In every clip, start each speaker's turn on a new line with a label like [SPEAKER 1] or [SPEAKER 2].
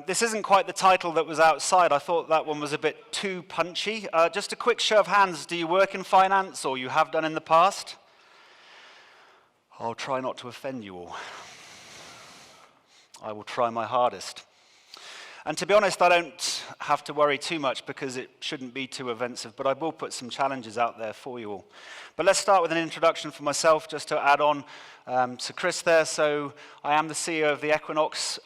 [SPEAKER 1] This isn't quite the title that was outside. I thought that one was a bit too punchy. Just a quick show of hands. Do you work in finance, or you have done in the past? I'll try not to offend you all. I will try my hardest. And to be honest, I don't have to worry too much because it shouldn't be too offensive, but I will put some challenges out there for you all. But let's start with an introduction for myself, just to add on to Chris there. So I am the CEO of the Equinox.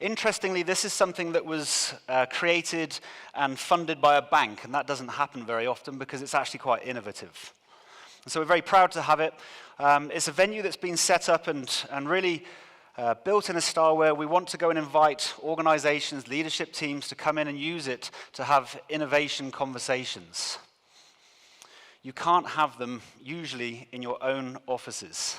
[SPEAKER 1] Interestingly, this is something that was created and funded by a bank, and that doesn't happen very often because it's actually quite innovative. And so we're very proud to have it. It's a venue that's been set up and really built in a style where we want to go and invite organizations, leadership teams to come in and use it to have innovation conversations. You can't have them usually in your own offices.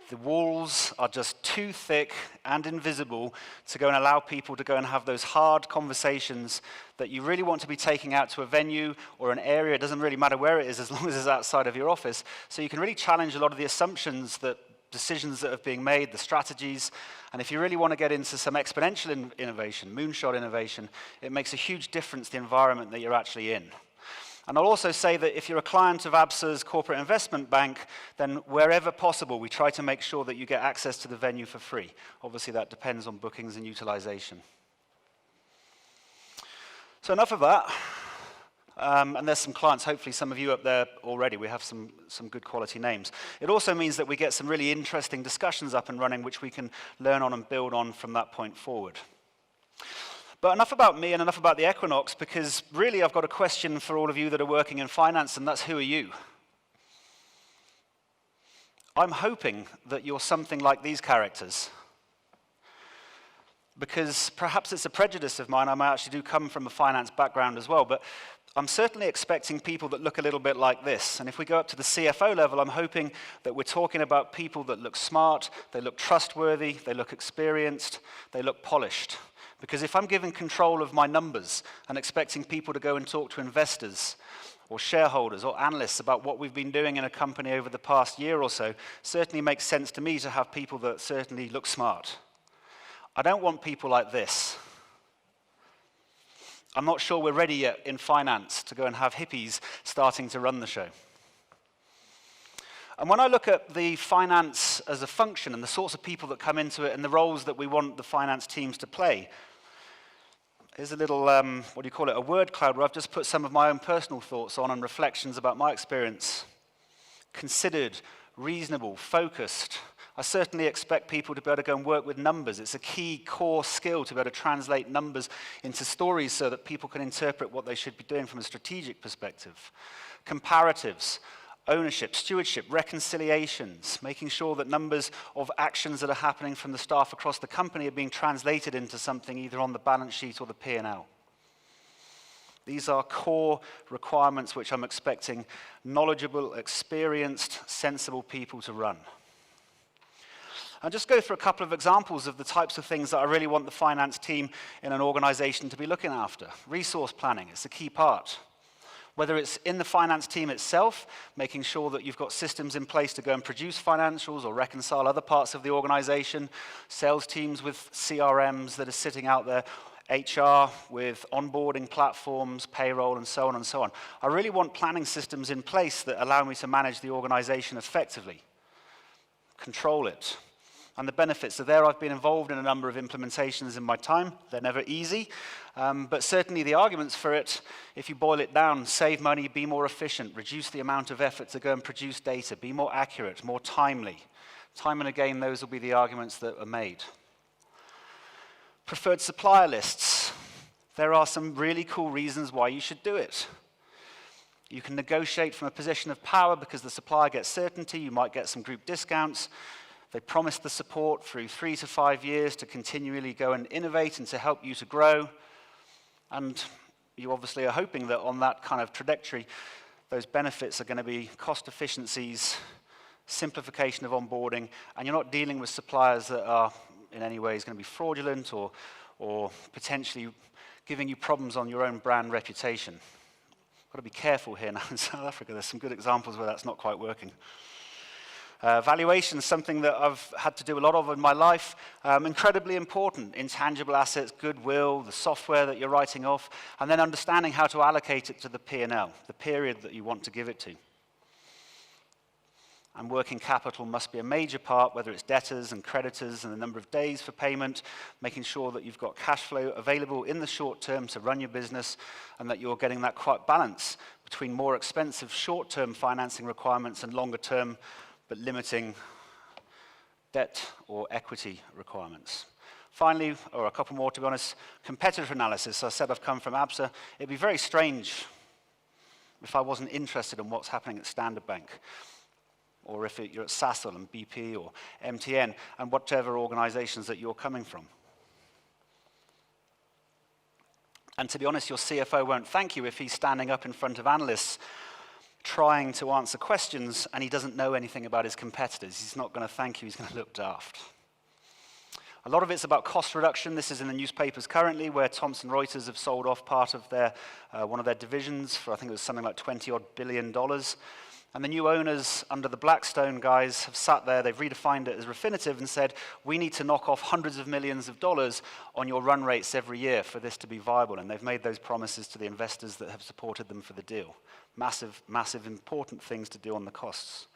[SPEAKER 1] The walls are just too thick and invisible to go and allow people to go and have those hard conversations that you really want to be taking out to a venue or an area. It doesn't really matter where it is as long as it's outside of your office. So you can really challenge a lot of the assumptions that decisions that are being made, the strategies, and if you really want to get into some exponential innovation, moonshot innovation, it makes a huge difference the environment that you're actually in. And I'll also say that if you're a client of ABSA's corporate investment bank, then wherever possible, we try to make sure that you get access to the venue for free. Obviously, that depends on bookings and utilization. So enough of that. And there's some clients, hopefully some of you up there already. We have some good quality names. It also means that we get some really interesting discussions up and running, which we can learn on and build on from that point forward. But enough about me and enough about the Equinox, because really I've got a question for all of you that are working in finance, and that's, who are you? I'm hoping that you're something like these characters, because perhaps it's a prejudice of mine. I actually do come from a finance background as well, but I'm certainly expecting people that look a little bit like this. And if we go up to the CFO level, I'm hoping that we're talking about people that look smart, they look trustworthy, they look experienced, they look polished. Because if I'm giving control of my numbers and expecting people to go and talk to investors or shareholders or analysts about what we've been doing in a company over the past year or so, certainly makes sense to me to have people that certainly look smart. I don't want people like this. I'm not sure we're ready yet in finance to go and have hippies starting to run the show. And when I look at the finance as a function and the sorts of people that come into it and the roles that we want the finance teams to play, here's a little, a word cloud where I've just put some of my own personal thoughts on and reflections about my experience. Considered, reasonable, focused. I certainly expect people to be able to go and work with numbers. It's a key core skill to be able to translate numbers into stories so that people can interpret what they should be doing from a strategic perspective. Comparatives, ownership, stewardship, reconciliations, making sure that numbers of actions that are happening from the staff across the company are being translated into something either on the balance sheet or the P&L. These are core requirements which I'm expecting knowledgeable, experienced, sensible people to run. I'll just go through a couple of examples of the types of things that I really want the finance team in an organization to be looking after. Resource planning is a key part. Whether it's in the finance team itself, making sure that you've got systems in place to go and produce financials or reconcile other parts of the organization, sales teams with CRMs that are sitting out there, HR with onboarding platforms, payroll, and so on and so on. I really want planning systems in place that allow me to manage the organization effectively, control it. And the benefits are there. I've been involved in a number of implementations in my time. They're never easy, but certainly the arguments for it, if you boil it down, save money, be more efficient, reduce the amount of effort to go and produce data, be more accurate, more timely. Time and again, those will be the arguments that are made. Preferred supplier lists. There are some really cool reasons why you should do it. You can negotiate from a position of power because the supplier gets certainty. You might get some group discounts. They promise the support through 3 to 5 years to continually go and innovate and to help you to grow. And you obviously are hoping that on that kind of trajectory, those benefits are going to be cost efficiencies, simplification of onboarding, and you're not dealing with suppliers that are in any way going to be fraudulent or potentially giving you problems on your own brand reputation. Got to be careful here now in South Africa. There's some good examples where that's not quite working. Valuation is something that I've had to do a lot of in my life. Incredibly important. Intangible assets, goodwill, the software that you're writing off, and then understanding how to allocate it to the P&L, the period that you want to give it to. And working capital must be a major part, whether it's debtors and creditors and the number of days for payment, making sure that you've got cash flow available in the short term to run your business, and that you're getting that quite balance between more expensive short-term financing requirements and longer-term, but limiting debt or equity requirements. Finally, or a couple more to be honest, competitor analysis. So I said I've come from ABSA. It'd be very strange if I wasn't interested in what's happening at Standard Bank, or if you're at Sasol and BP or MTN and whatever organizations that you're coming from. And to be honest, your CFO won't thank you if he's standing up in front of analysts trying to answer questions and he doesn't know anything about his competitors. He's not going to thank you, he's going to look daft. A lot of it's about cost reduction. This is in the newspapers currently, where Thomson Reuters have sold off part of their, one of their divisions for, I think it was something like $20 billion. And the new owners under the Blackstone guys have sat there, they've redefined it as Refinitiv and said, we need to knock off hundreds of millions of dollars on your run rates every year for this to be viable. And they've made those promises to the investors that have supported them for the deal. Massive, massive, important things to do on the costs.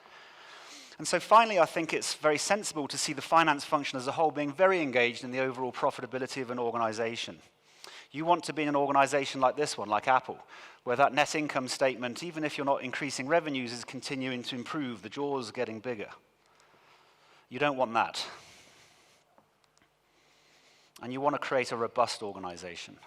[SPEAKER 1] And so finally, I think it's very sensible to see the finance function as a whole being very engaged in the overall profitability of an organization. You want to be in an organization like this one, like Apple, where that net income statement, even if you're not increasing revenues, is continuing to improve. The jaws are getting bigger. You don't want that. And you want to create a robust organization.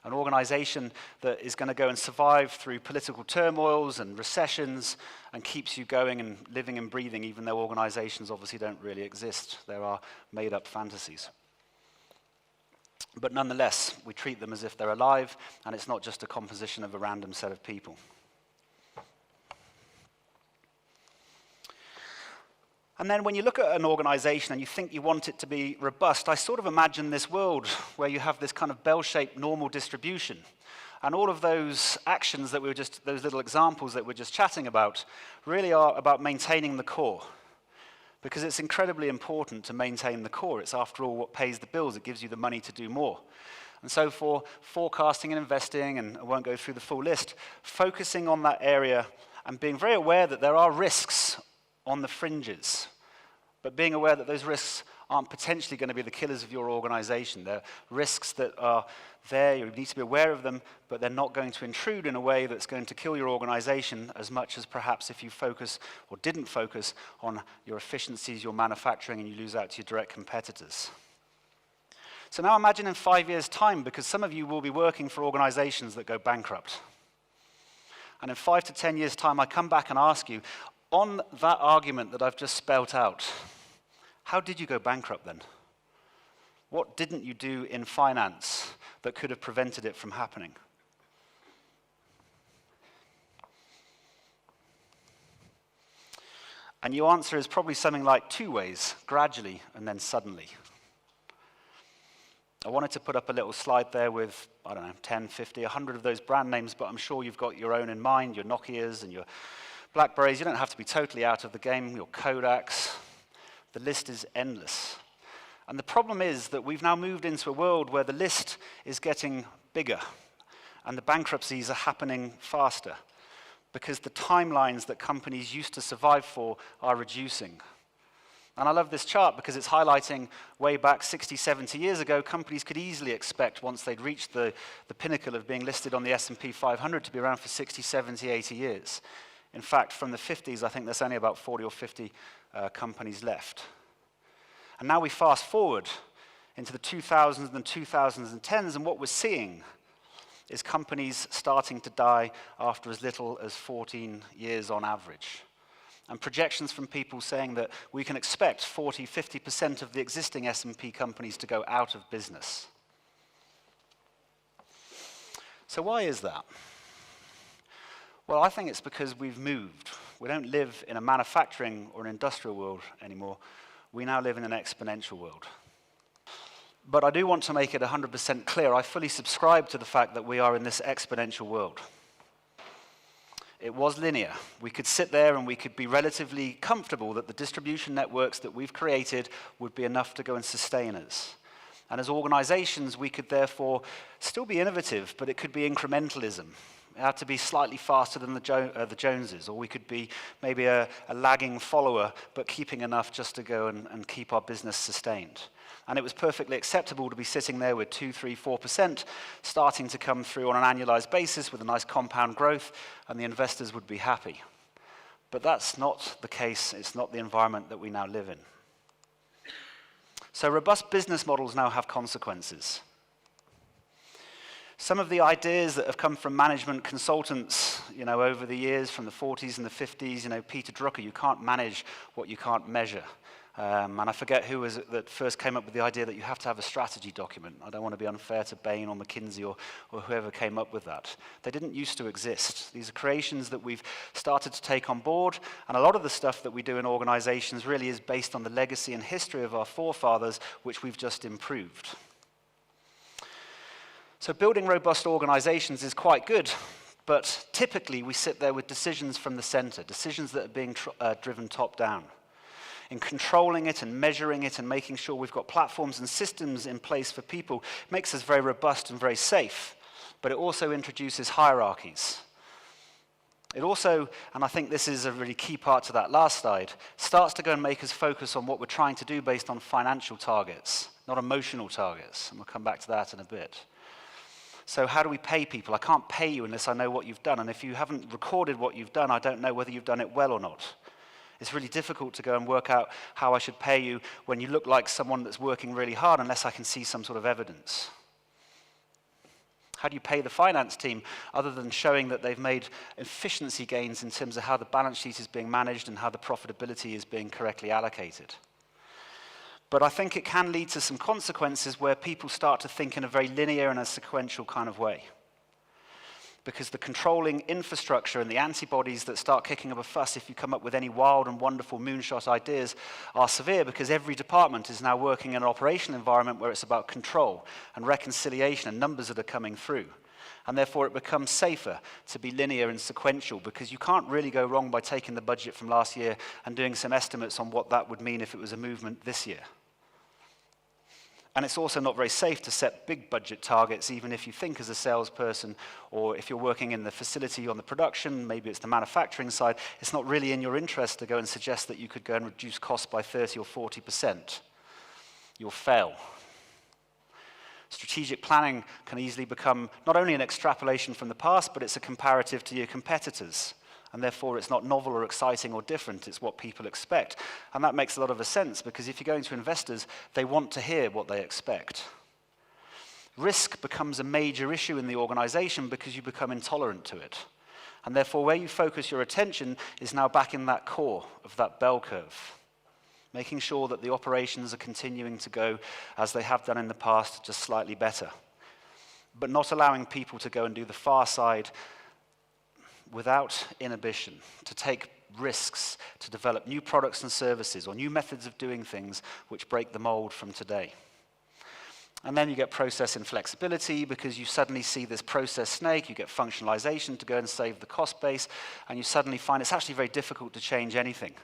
[SPEAKER 1] An organization that is going to go and survive through political turmoils and recessions and keeps you going and living and breathing, even though organizations obviously don't really exist. There are made-up fantasies. But nonetheless, we treat them as if they're alive, and it's not just a composition of a random set of people. And then when you look at an organization and you think you want it to be robust, I sort of imagine this world where you have this kind of bell-shaped normal distribution. And all of those actions that we were just, those little examples that we're just chatting about, really are about maintaining the core. Because it's incredibly important to maintain the core. It's, after all, what pays the bills. It gives you the money to do more. And so for forecasting and investing, and I won't go through the full list, focusing on that area and being very aware that there are risks on the fringes, but being aware that those risks aren't potentially going to be the killers of your organization. They're risks that are there, you need to be aware of them, but they're not going to intrude in a way that's going to kill your organization as much as perhaps if you focus or didn't focus on your efficiencies, your manufacturing, and you lose out to your direct competitors. So now imagine in 5 years' time, because some of you will be working for organizations that go bankrupt. And in 5 to 10 years' time, I come back and ask you, on that argument that I've just spelt out, how did you go bankrupt then? What didn't you do in finance that could have prevented it from happening? And your answer is probably something like 2 ways, gradually and then suddenly. I wanted to put up a little slide there with, I don't know, 10, 50, 100 of those brand names, but I'm sure you've got your own in mind, your Nokias and your BlackBerries. You don't have to be totally out of the game, your Kodaks. The list is endless. And the problem is that we've now moved into a world where the list is getting bigger and the bankruptcies are happening faster because the timelines that companies used to survive for are reducing. And I love this chart because it's highlighting way back 60, 70 years ago, companies could easily expect, once they'd reached the pinnacle of being listed on the S&P 500, to be around for 60, 70, 80 years. In fact, from the 50s, I think there's only about 40 or 50 companies left. And now we fast forward into the 2000s and 2010s, and what we're seeing is companies starting to die after as little as 14 years on average. And projections from people saying that we can expect 40, 50% of the existing S&P companies to go out of business. So why is that? Well, I think it's because we've moved. We don't live in a manufacturing or an industrial world anymore. We now live in an exponential world. But I do want to make it 100% clear. I fully subscribe to the fact that we are in this exponential world. It was linear. We could sit there and we could be relatively comfortable that the distribution networks that we've created would be enough to go and sustain us. And as organizations, we could therefore still be innovative, but it could be incrementalism. It had to be slightly faster than the Joneses, or we could be maybe a lagging follower, but keeping enough just to go and keep our business sustained. And it was perfectly acceptable to be sitting there with 2, 3, 4% starting to come through on an annualized basis with a nice compound growth, and the investors would be happy. But that's not the case. It's not the environment that we now live in. So robust business models now have consequences. Some of the ideas that have come from management consultants, over the years, from the 40s and the 50s, Peter Drucker, you can't manage what you can't measure. And I forget who was it that first came up with the idea that you have to have a strategy document. I don't want to be unfair to Bain or McKinsey or whoever came up with that. They didn't used to exist. These are creations that we've started to take on board, and a lot of the stuff that we do in organizations really is based on the legacy and history of our forefathers, which we've just improved. So building robust organizations is quite good, but typically we sit there with decisions from the center, decisions that are being driven top down. In controlling it and measuring it and making sure we've got platforms and systems in place for people makes us very robust and very safe, but it also introduces hierarchies. It also, and I think this is a really key part to that last slide, starts to go and make us focus on what we're trying to do based on financial targets, not emotional targets, and we'll come back to that in a bit. So how do we pay people? I can't pay you unless I know what you've done, and if you haven't recorded what you've done, I don't know whether you've done it well or not. It's really difficult to go and work out how I should pay you when you look like someone that's working really hard unless I can see some sort of evidence. How do you pay the finance team other than showing that they've made efficiency gains in terms of how the balance sheet is being managed and how the profitability is being correctly allocated? But I think it can lead to some consequences where people start to think in a very linear and a sequential kind of way. Because the controlling infrastructure and the antibodies that start kicking up a fuss if you come up with any wild and wonderful moonshot ideas are severe, because every department is now working in an operational environment where it's about control and reconciliation and numbers that are coming through. And therefore it becomes safer to be linear and sequential, because you can't really go wrong by taking the budget from last year and doing some estimates on what that would mean if it was a movement this year. And it's also not very safe to set big budget targets, even if you think as a salesperson, or if you're working in the facility on the production, maybe it's the manufacturing side, it's not really in your interest to go and suggest that you could go and reduce costs by 30 or 40%. You'll fail. Strategic planning can easily become not only an extrapolation from the past, but it's a comparative to your competitors. And therefore it's not novel or exciting or different, it's what people expect. And that makes a lot of sense, because if you're going to investors, they want to hear what they expect. Risk becomes a major issue in the organization because you become intolerant to it. And therefore where you focus your attention is now back in that core of that bell curve, making sure that the operations are continuing to go as they have done in the past, just slightly better. But not allowing people to go and do the far side without inhibition, to take risks, to develop new products and services or new methods of doing things which break the mold from today. And then you get process inflexibility, because you suddenly see this process snake, you get functionalization to go and save the cost base, and you suddenly find it's actually very difficult to change anything.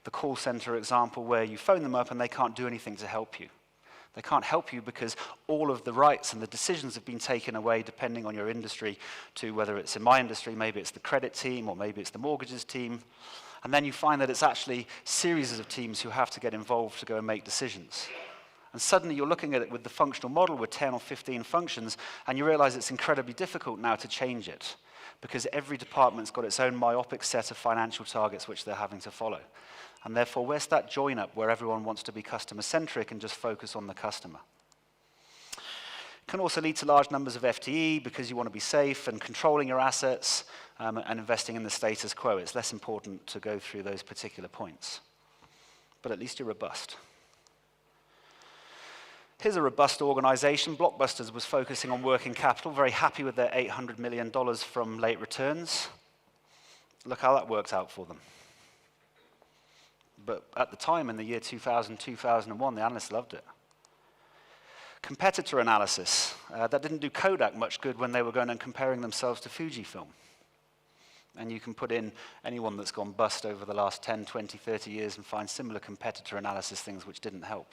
[SPEAKER 1] The call center example where you phone them up and they can't do anything to help you. They can't help you because all of the rights and the decisions have been taken away, depending on your industry, to whether it's in my industry, maybe it's the credit team, or maybe it's the mortgages team. And then you find that it's actually series of teams who have to get involved to go and make decisions. And suddenly you're looking at it with the functional model with 10 or 15 functions, and you realize it's incredibly difficult now to change it, because every department's got its own myopic set of financial targets which they're having to follow. And therefore, where's that join up where everyone wants to be customer-centric and just focus on the customer? It can also lead to large numbers of FTE because you want to be safe and controlling your assets and investing in the status quo. It's less important to go through those particular points. But at least you're robust. Here's a robust organization. Blockbusters was focusing on working capital, very happy with their $800 million from late returns. Look how that worked out for them. But at the time, in the year 2000, 2001, the analysts loved it. Competitor analysis. That didn't do Kodak much good when they were going and comparing themselves to Fujifilm. And you can put in anyone that's gone bust over the last 10, 20, 30 years and find similar competitor analysis things which didn't help.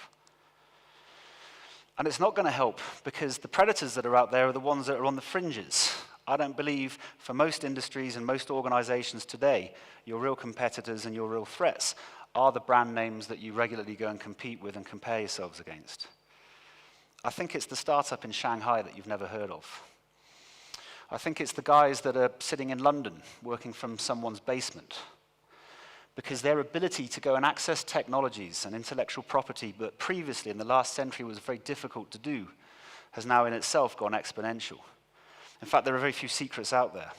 [SPEAKER 1] And it's not going to help because the predators that are out there are the ones that are on the fringes. I don't believe for most industries and most organizations today, your real competitors and your real threats are the brand names that you regularly go and compete with and compare yourselves against. I think it's the startup in Shanghai that you've never heard of. I think it's the guys that are sitting in London working from someone's basement, because their ability to go and access technologies and intellectual property that previously in the last century was very difficult to do has now in itself gone exponential. In fact, there are very few secrets out there.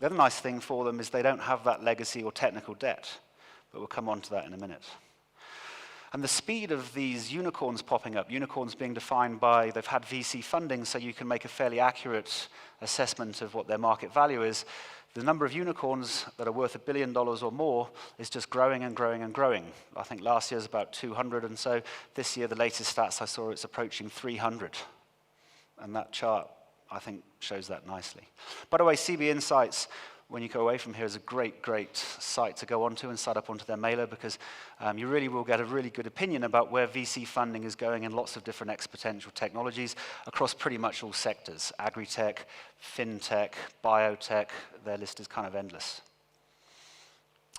[SPEAKER 1] The other nice thing for them is they don't have that legacy or technical debt, but we'll come on to that in a minute. And the speed of these unicorns popping up, unicorns being defined by they've had VC funding so you can make a fairly accurate assessment of what their market value is. The number of unicorns that are worth $1 billion or more is just growing and growing and growing. I think last year was about 200, and so this year the latest stats I saw, it's approaching 300. And that chart, I think, shows that nicely. By the way, CB Insights, when you go away from here, is a great, great site to go onto and sign up onto their mailer, because you really will get a really good opinion about where VC funding is going in lots of different exponential technologies across pretty much all sectors: agri-tech, fintech, biotech. Their list is kind of endless.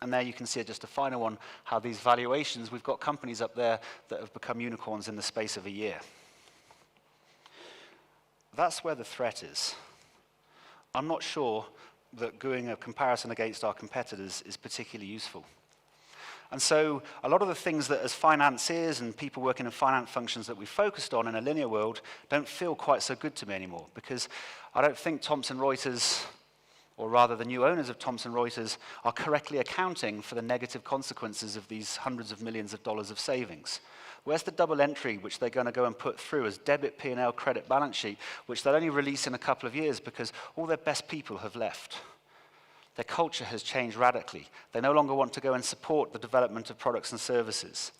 [SPEAKER 1] And there you can see just a final one, how these valuations, we've got companies up there that have become unicorns in the space of a year. That's where the threat is. I'm not sure that doing a comparison against our competitors is particularly useful. And so a lot of the things that as financiers and people working in finance functions that we focused on in a linear world don't feel quite so good to me anymore, because I don't think Thomson Reuters, or rather the new owners of Thomson Reuters, are correctly accounting for the negative consequences of these hundreds of millions of dollars of savings. Where's the double entry which they're going to go and put through as debit P&L credit balance sheet, which they'll only release in a couple of years because all their best people have left? Their culture has changed radically. They no longer want to go and support the development of products and services.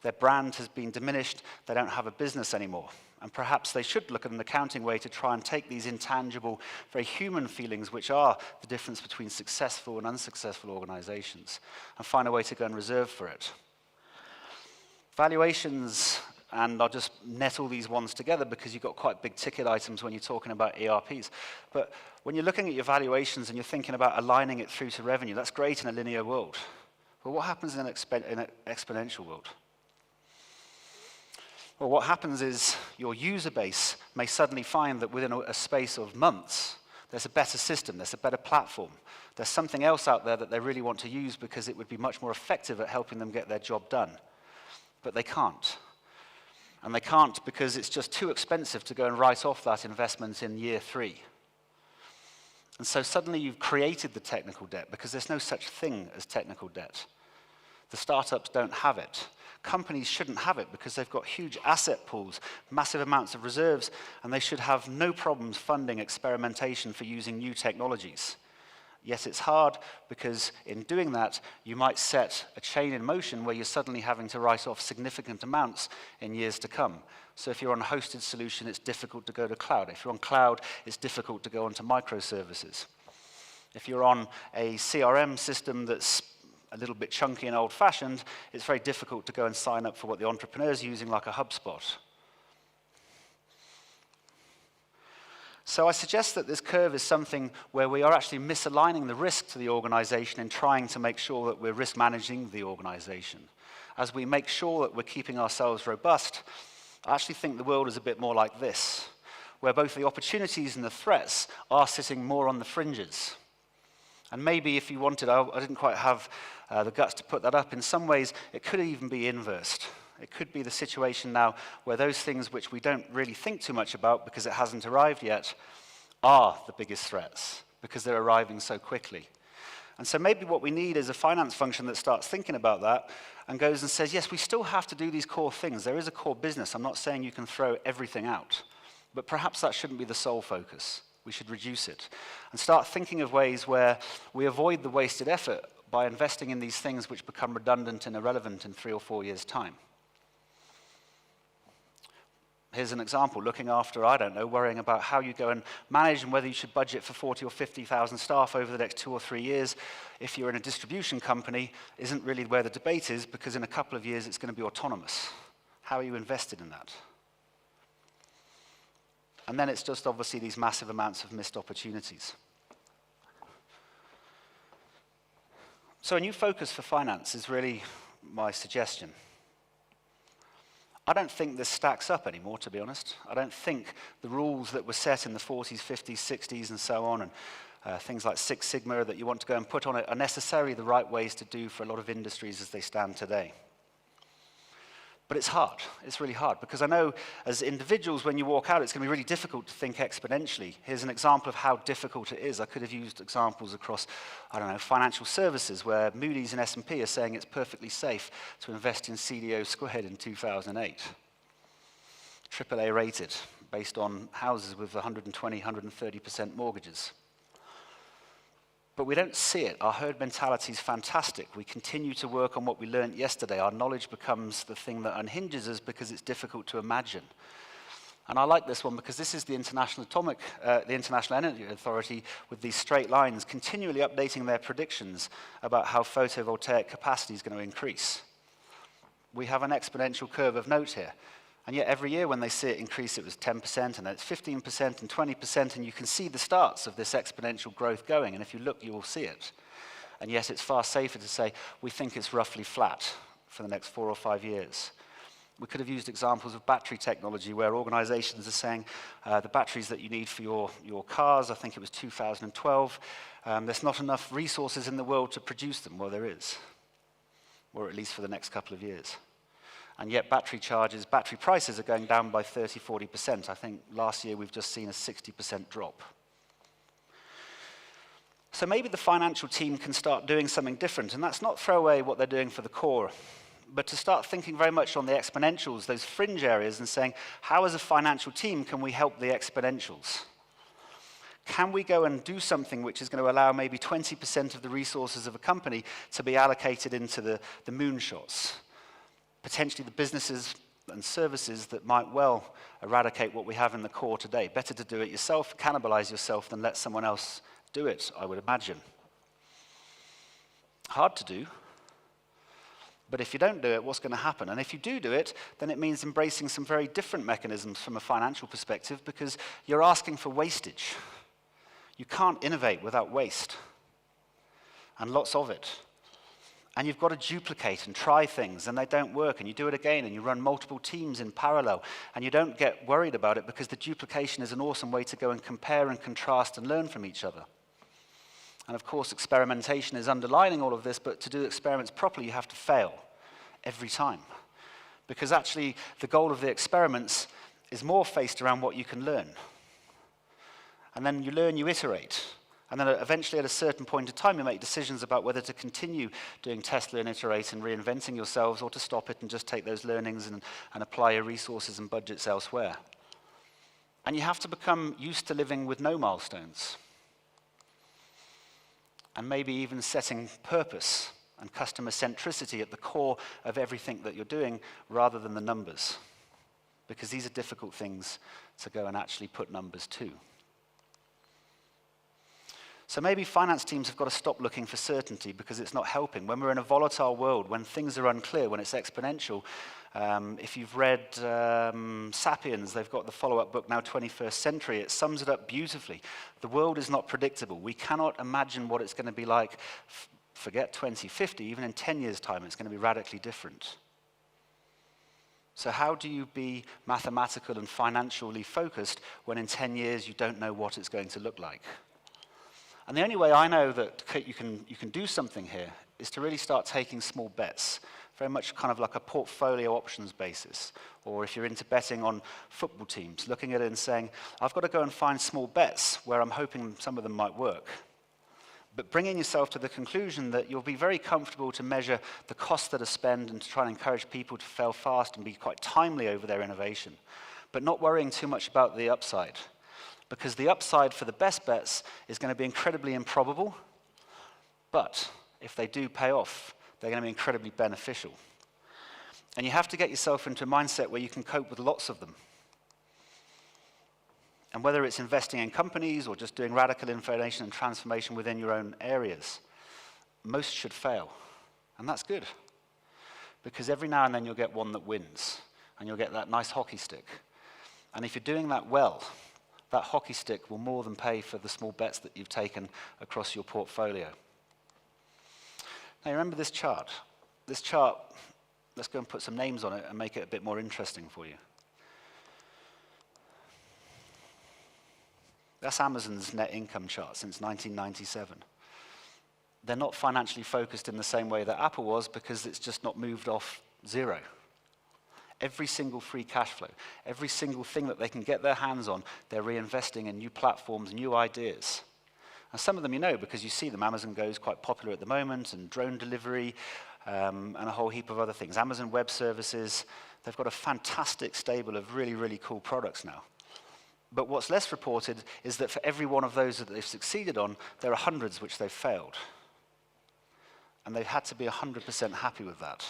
[SPEAKER 1] Their brand has been diminished. They don't have a business anymore. And perhaps they should look at an accounting way to try and take these intangible, very human feelings, which are the difference between successful and unsuccessful organizations, and find a way to go and reserve for it. Valuations, and I'll just net all these ones together because you've got quite big ticket items when you're talking about ERPs. But when you're looking at your valuations and you're thinking about aligning it through to revenue, that's great in a linear world. But what happens in an exponential world? Well, what happens is your user base may suddenly find that within a space of months, there's a better system, there's a better platform, there's something else out there that they really want to use because it would be much more effective at helping them get their job done. But they can't. And they can't because it's just too expensive to go and write off that investment in year 3. And so suddenly you've created the technical debt because there's no such thing as technical debt. The startups don't have it. Companies shouldn't have it because they've got huge asset pools, massive amounts of reserves, and they should have no problems funding experimentation for using new technologies. Yet it's hard because in doing that, you might set a chain in motion where you're suddenly having to write off significant amounts in years to come. So if you're on a hosted solution, it's difficult to go to cloud. If you're on cloud, it's difficult to go onto microservices. If you're on a CRM system that's a little bit chunky and old-fashioned, it's very difficult to go and sign up for what the entrepreneur's using, like a HubSpot. So I suggest that this curve is something where we are actually misaligning the risk to the organization in trying to make sure that we're risk managing the organization. As we make sure that we're keeping ourselves robust, I actually think the world is a bit more like this, where both the opportunities and the threats are sitting more on the fringes. And maybe if you wanted, I didn't quite have the guts to put that up, in some ways it could even be inversed. It could be the situation now where those things which we don't really think too much about because it hasn't arrived yet are the biggest threats because they're arriving so quickly. And so maybe what we need is a finance function that starts thinking about that and goes and says, yes, we still have to do these core things. There is a core business. I'm not saying you can throw everything out, but perhaps that shouldn't be the sole focus. We should reduce it and start thinking of ways where we avoid the wasted effort by investing in these things which become redundant and irrelevant in 3 or 4 years' time. Here's an example, looking after, I don't know, worrying about how you go and manage and whether you should budget for 40 or 50,000 staff over the next 2 or 3 years if you're in a distribution company isn't really where the debate is, because in a couple of years it's going to be autonomous. How are you invested in that? And then it's just obviously these massive amounts of missed opportunities. So a new focus for finance is really my suggestion. I don't think this stacks up anymore, to be honest. I don't think the rules that were set in the 40s, 50s, 60s, and so on, and things like Six Sigma that you want to go and put on it are necessarily the right ways to do for a lot of industries as they stand today. But it's hard. It's really hard, because I know as individuals, when you walk out, it's going to be really difficult to think exponentially. Here's an example of how difficult it is. I could have used examples across, I don't know, financial services, where Moody's and S&P are saying it's perfectly safe to invest in CDO squared in 2008. AAA rated, based on houses with 120, 130% mortgages. But we don't see it. Our herd mentality is fantastic. We continue to work on what we learned yesterday. Our knowledge becomes the thing that unhinges us because it's difficult to imagine. And I like this one because this is the International Energy Authority with these straight lines continually updating their predictions about how photovoltaic capacity is going to increase. We have an exponential curve of note here. And yet every year when they see it increase, it was 10%, and then it's 15% and 20%, and you can see the starts of this exponential growth going, and if you look, you will see it. And yet it's far safer to say, we think it's roughly flat for the next 4 or 5 years. We could have used examples of battery technology where organizations are saying the batteries that you need for your cars, I think it was 2012, there's not enough resources in the world to produce them. Well, there is, or at least for the next couple of years. And yet battery prices are going down by 30, 40%. I think last year we've just seen a 60% drop. So maybe the financial team can start doing something different, and that's not throw away what they're doing for the core, but to start thinking very much on the exponentials, those fringe areas, and saying, how as a financial team can we help the exponentials? Can we go and do something which is going to allow maybe 20% of the resources of a company to be allocated into the moonshots? Potentially the businesses and services that might well eradicate what we have in the core today. Better to do it yourself, cannibalize yourself, than let someone else do it, I would imagine. Hard to do, but if you don't do it, what's going to happen? And if you do it, then it means embracing some very different mechanisms from a financial perspective, because you're asking for wastage. You can't innovate without waste, and lots of it. And you've got to duplicate and try things, and they don't work, and you do it again, and you run multiple teams in parallel, and you don't get worried about it because the duplication is an awesome way to go and compare and contrast and learn from each other. And of course, experimentation is underlining all of this, but to do experiments properly, you have to fail every time. Because actually, the goal of the experiments is more based around what you can learn. And then you learn, you iterate. And then eventually, at a certain point in time, you make decisions about whether to continue doing test, learn, iterate, and reinventing yourselves, or to stop it and just take those learnings and apply your resources and budgets elsewhere. And you have to become used to living with no milestones. And maybe even setting purpose and customer centricity at the core of everything that you're doing, rather than the numbers. Because these are difficult things to go and actually put numbers to. So maybe finance teams have got to stop looking for certainty, because it's not helping. When we're in a volatile world, when things are unclear, when it's exponential, if you've read Sapiens, they've got the follow-up book now, 21st Century, it sums it up beautifully. The world is not predictable. We cannot imagine what it's going to be like, forget 2050, even in 10 years' time, it's going to be radically different. So how do you be mathematical and financially focused when in 10 years you don't know what it's going to look like? And the only way I know that you can do something here is to really start taking small bets, very much kind of like a portfolio options basis. Or if you're into betting on football teams, looking at it and saying, I've got to go and find small bets where I'm hoping some of them might work. But bringing yourself to the conclusion that you'll be very comfortable to measure the costs that are spent and to try and encourage people to fail fast and be quite timely over their innovation, but not worrying too much about the upside. Because the upside for the best bets is going to be incredibly improbable, but if they do pay off, they're going to be incredibly beneficial. And you have to get yourself into a mindset where you can cope with lots of them. And whether it's investing in companies or just doing radical innovation and transformation within your own areas, most should fail. And that's good. Because every now and then you'll get one that wins, and you'll get that nice hockey stick. And if you're doing that well, that hockey stick will more than pay for the small bets that you've taken across your portfolio. Now, remember this chart. This chart, let's go and put some names on it and make it a bit more interesting for you. That's Amazon's net income chart since 1997. They're not financially focused in the same way that Apple was because it's just not moved off zero. Every single free cash flow, every single thing that they can get their hands on, they're reinvesting in new platforms, new ideas. And some of them you know because you see them. Amazon Go is quite popular at the moment, and drone delivery, and a whole heap of other things. Amazon Web Services, they've got a fantastic stable of really, really cool products now. But what's less reported is that for every one of those that they've succeeded on, there are hundreds which they've failed. And they've had to be 100% happy with that.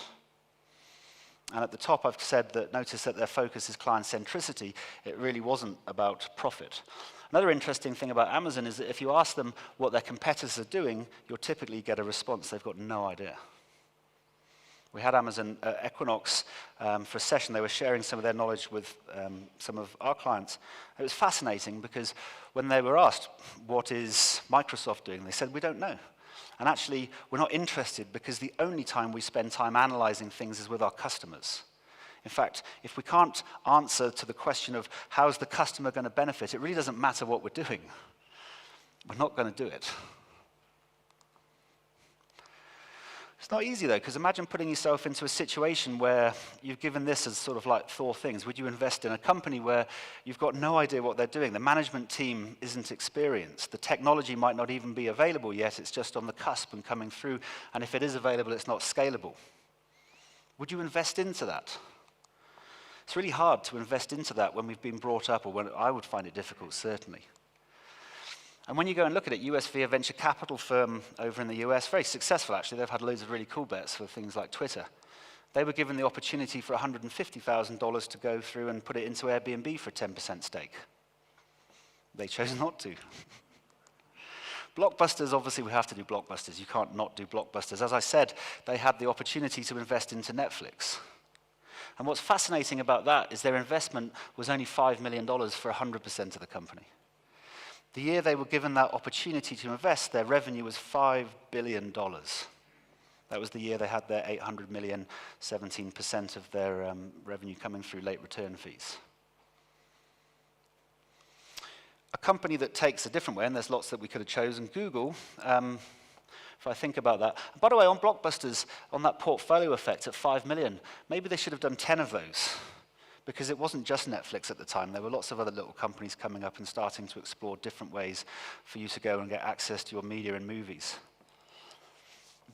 [SPEAKER 1] And at the top, I've said that notice that their focus is client centricity. It really wasn't about profit. Another interesting thing about Amazon is that if you ask them what their competitors are doing, you'll typically get a response. They've got no idea. We had Amazon Equinox for a session. They were sharing some of their knowledge with some of our clients. It was fascinating because when they were asked, what is Microsoft doing? They said, we don't know. And actually, we're not interested because the only time we spend time analyzing things is with our customers. In fact, if we can't answer to the question of how's the customer going to benefit, it really doesn't matter what we're doing. We're not going to do it. It's not easy, though, because imagine putting yourself into a situation where you've given this as sort of like Thor things. Would you invest in a company where you've got no idea what they're doing? The management team isn't experienced. The technology might not even be available yet. It's just on the cusp and coming through. And if it is available, it's not scalable. Would you invest into that? It's really hard to invest into that when we've been brought up, or when I would find it difficult, certainly. And when you go and look at it, USV, a venture capital firm over in the US, very successful actually, they've had loads of really cool bets for things like Twitter. They were given the opportunity for $150,000 to go through and put it into Airbnb for a 10% stake. They chose not to. Blockbusters, obviously we have to do blockbusters. You can't not do blockbusters. As I said, they had the opportunity to invest into Netflix. And what's fascinating about that is their investment was only $5 million for 100% of the company. The year they were given that opportunity to invest, their revenue was $5 billion. That was the year they had their $800 million, 17% of their revenue coming through late return fees. A company that takes a different way, and there's lots that we could have chosen, Google, if I think about that. By the way, on blockbusters, on that portfolio effect at 5 million, maybe they should have done 10 of those. Because it wasn't just Netflix at the time. There were lots of other little companies coming up and starting to explore different ways for you to go and get access to your media and movies.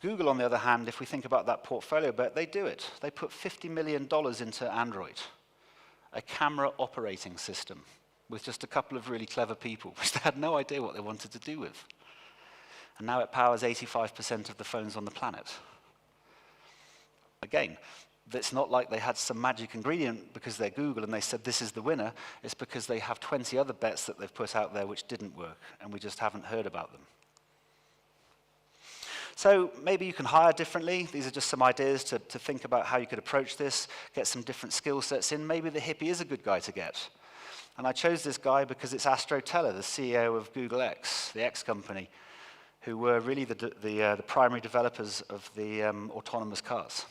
[SPEAKER 1] Google, on the other hand, if we think about that portfolio bet, they do it. They put $50 million into Android, a camera operating system with just a couple of really clever people, which they had no idea what they wanted to do with. And now it powers 85% of the phones on the planet. Again, it's not like they had some magic ingredient because they're Google and they said this is the winner. It's because they have 20 other bets that they've put out there which didn't work, and we just haven't heard about them. So maybe you can hire differently. These are just some ideas to think about how you could approach this, get some different skill sets in. Maybe the hippie is a good guy to get. And I chose this guy because it's Astro Teller, the CEO of Google X, the X company, who were really the primary developers of the autonomous cars.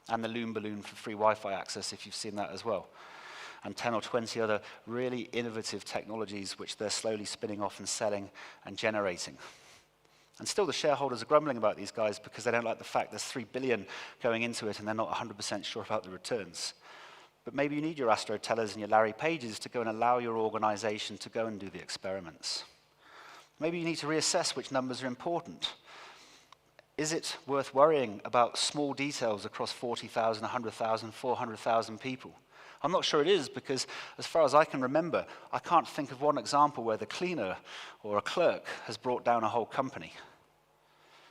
[SPEAKER 1] And the Loom Balloon for free Wi-Fi access, if you've seen that as well. And 10 or 20 other really innovative technologies which they're slowly spinning off and selling and generating. And still the shareholders are grumbling about these guys because they don't like the fact there's $3 billion going into it and they're not 100% sure about the returns. But maybe you need your Astro Tellers and your Larry Pages to go and allow your organization to go and do the experiments. Maybe you need to reassess which numbers are important. Is it worth worrying about small details across 40,000, 100,000, 400,000 people? I'm not sure it is because, as far as I can remember, I can't think of one example where the cleaner or a clerk has brought down a whole company.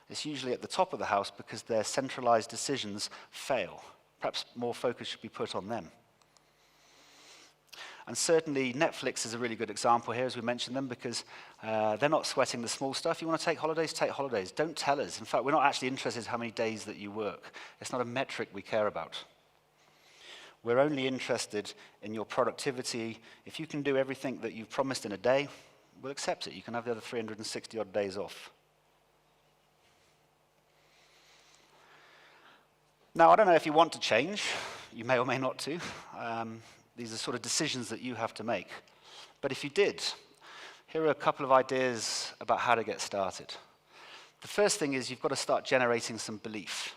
[SPEAKER 1] It's usually at the top of the house because their centralized decisions fail. Perhaps more focus should be put on them. And certainly Netflix is a really good example here, as we mentioned them, because they're not sweating the small stuff. You want to take holidays, take holidays. Don't tell us. In fact, we're not actually interested in how many days that you work. It's not a metric we care about. We're only interested in your productivity. If you can do everything that you've promised in a day, we'll accept it. You can have the other 360 odd days off. Now, I don't know if you want to change. You may or may not to. These are sort of decisions that you have to make. But if you did, here are a couple of ideas about how to get started. The first thing is you've got to start generating some belief.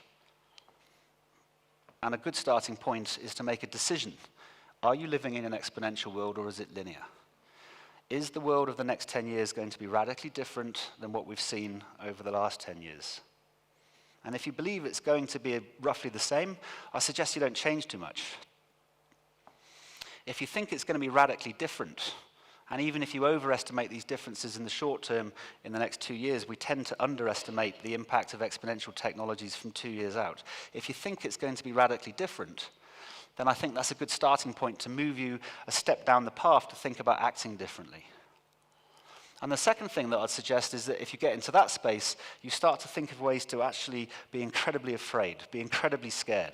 [SPEAKER 1] And a good starting point is to make a decision. Are you living in an exponential world or is it linear? Is the world of the next 10 years going to be radically different than what we've seen over the last 10 years? And if you believe it's going to be roughly the same, I suggest you don't change too much. If you think it's going to be radically different, and even if you overestimate these differences in the short term in the next 2 years, we tend to underestimate the impact of exponential technologies from 2 years out. If you think it's going to be radically different, then I think that's a good starting point to move you a step down the path to think about acting differently. And the second thing that I'd suggest is that if you get into that space, you start to think of ways to actually be incredibly afraid, be incredibly scared.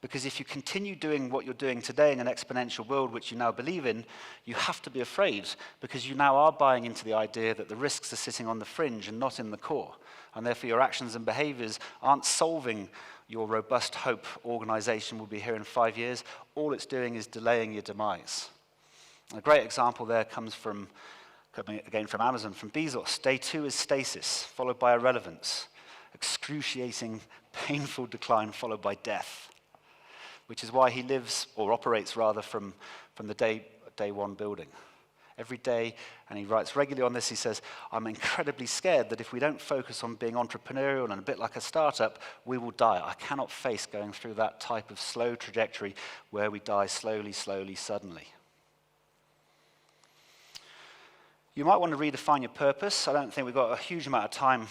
[SPEAKER 1] Because if you continue doing what you're doing today in an exponential world, which you now believe in, you have to be afraid, because you now are buying into the idea that the risks are sitting on the fringe and not in the core. And therefore your actions and behaviors aren't solving your robust hope organization will be here in 5 years. All it's doing is delaying your demise. A great example there comes from, coming again from Amazon, from Bezos. Day 2 is stasis, followed by irrelevance. Excruciating, painful decline, followed by death. Which is why he lives, or operates rather, from the day one building. Every day, and he writes regularly on this, he says, I'm incredibly scared that if we don't focus on being entrepreneurial and a bit like a startup, we will die. I cannot face going through that type of slow trajectory where we die slowly, slowly, suddenly. You might want to redefine your purpose. I don't think we've got a huge amount of time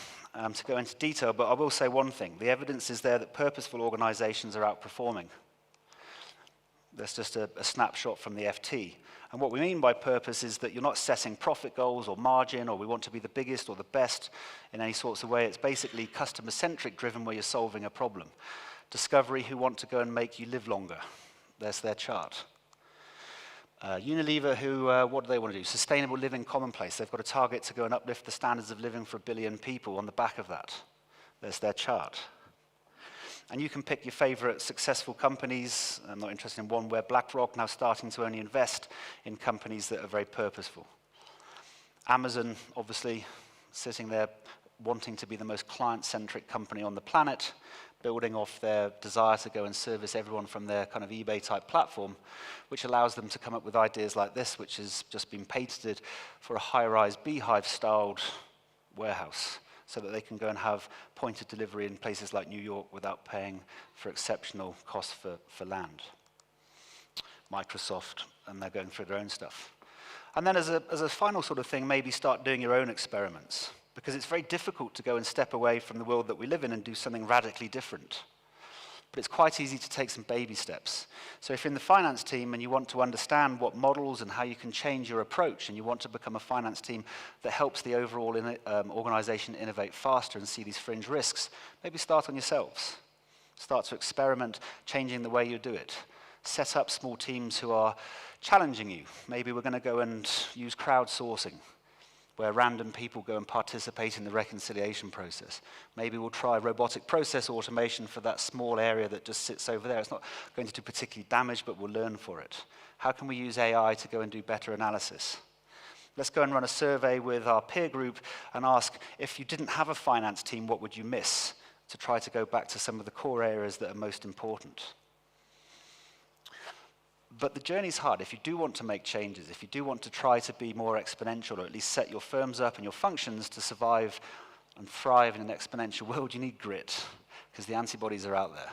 [SPEAKER 1] to go into detail, but I will say one thing. The evidence is there that purposeful organizations are outperforming. That's just a snapshot from the FT. And what we mean by purpose is that you're not setting profit goals or margin, or we want to be the biggest or the best in any sorts of way. It's basically customer-centric driven where you're solving a problem. Discovery, who want to go and make you live longer. There's their chart. Unilever, who, what do they want to do? Sustainable living commonplace. They've got a target to go and uplift the standards of living for 1 billion people on the back of that. There's their chart. And you can pick your favorite successful companies. I'm not interested in one where BlackRock now starting to only invest in companies that are very purposeful. Amazon, obviously, sitting there wanting to be the most client-centric company on the planet, building off their desire to go and service everyone from their kind of eBay-type platform, which allows them to come up with ideas like this, which has just been patented for a high-rise beehive-styled warehouse, so that they can go and have pointed delivery in places like New York without paying for exceptional costs for land. Microsoft, and they're going through their own stuff. And then as a final sort of thing, maybe start doing your own experiments, because it's very difficult to go and step away from the world that we live in and do something radically different. But it's quite easy to take some baby steps. So if you're in the finance team and you want to understand what models and how you can change your approach, and you want to become a finance team that helps the overall organization innovate faster and see these fringe risks, maybe start on yourselves. Start to experiment, changing the way you do it. Set up small teams who are challenging you. Maybe we're going to go and use crowdsourcing, where random people go and participate in the reconciliation process. Maybe we'll try robotic process automation for that small area that just sits over there. It's not going to do particularly damage, but we'll learn for it. How can we use AI to go and do better analysis? Let's go and run a survey with our peer group and ask, if you didn't have a finance team, what would you miss? To try to go back to some of the core areas that are most important. But the journey's hard. If you do want to make changes, if you do want to try to be more exponential, or at least set your firms up and your functions to survive and thrive in an exponential world, you need grit, because the antibodies are out there.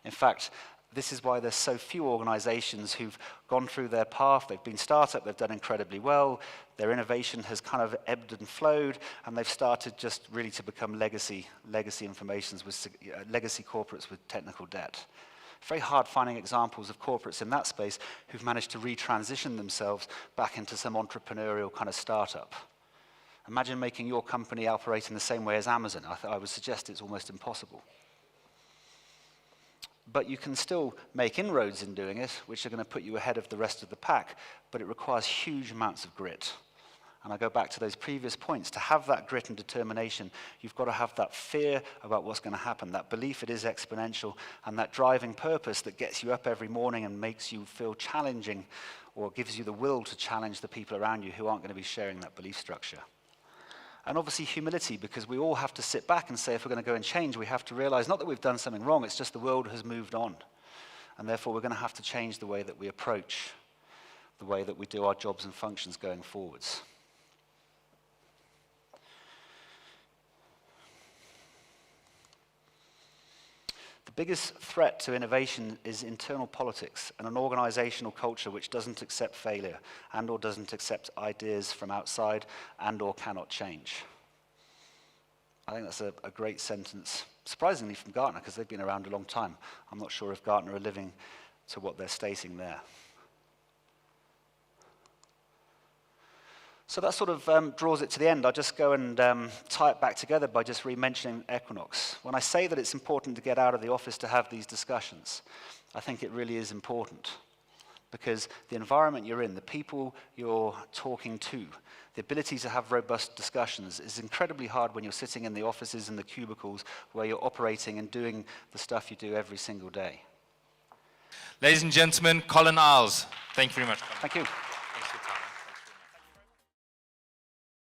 [SPEAKER 1] In fact, this is why there's so few organizations who've gone through their path. They've been startup, they've done incredibly well, their innovation has kind of ebbed and flowed, and they've started just really to become legacy informations with legacy corporates with technical debt. Very hard finding examples of corporates in that space who've managed to retransition themselves back into some entrepreneurial kind of startup. Imagine making your company operate in the same way as Amazon. I would suggest it's almost impossible. But you can still make inroads in doing it, which are going to put you ahead of the rest of the pack, but it requires huge amounts of grit. And I go back to those previous points. To have that grit and determination, you've got to have that fear about what's going to happen, that belief it is exponential, and that driving purpose that gets you up every morning and makes you feel challenging, or gives you the will to challenge the people around you who aren't going to be sharing that belief structure. And obviously humility, because we all have to sit back and say, if we're going to go and change, we have to realize not that we've done something wrong, it's just the world has moved on. And therefore we're going to have to change the way that we approach, the way that we do our jobs and functions going forwards. The biggest threat to innovation is internal politics and an organizational culture which doesn't accept failure and or doesn't accept ideas from outside and or cannot change. I think that's a great sentence, surprisingly from Gartner, because they've been around a long time. I'm not sure if Gartner are living to what they're stating there. So that sort of draws it to the end. I'll just go and tie it back together by just re-mentioning Equinox. When I say that it's important to get out of the office to have these discussions, I think it really is important. Because the environment you're in, the people you're talking to, the ability to have robust discussions is incredibly hard when you're sitting in the offices and the cubicles where you're operating and doing the stuff you do every single day.
[SPEAKER 2] Ladies and gentlemen, Colin Iles. Thank you very much.
[SPEAKER 1] Thank you.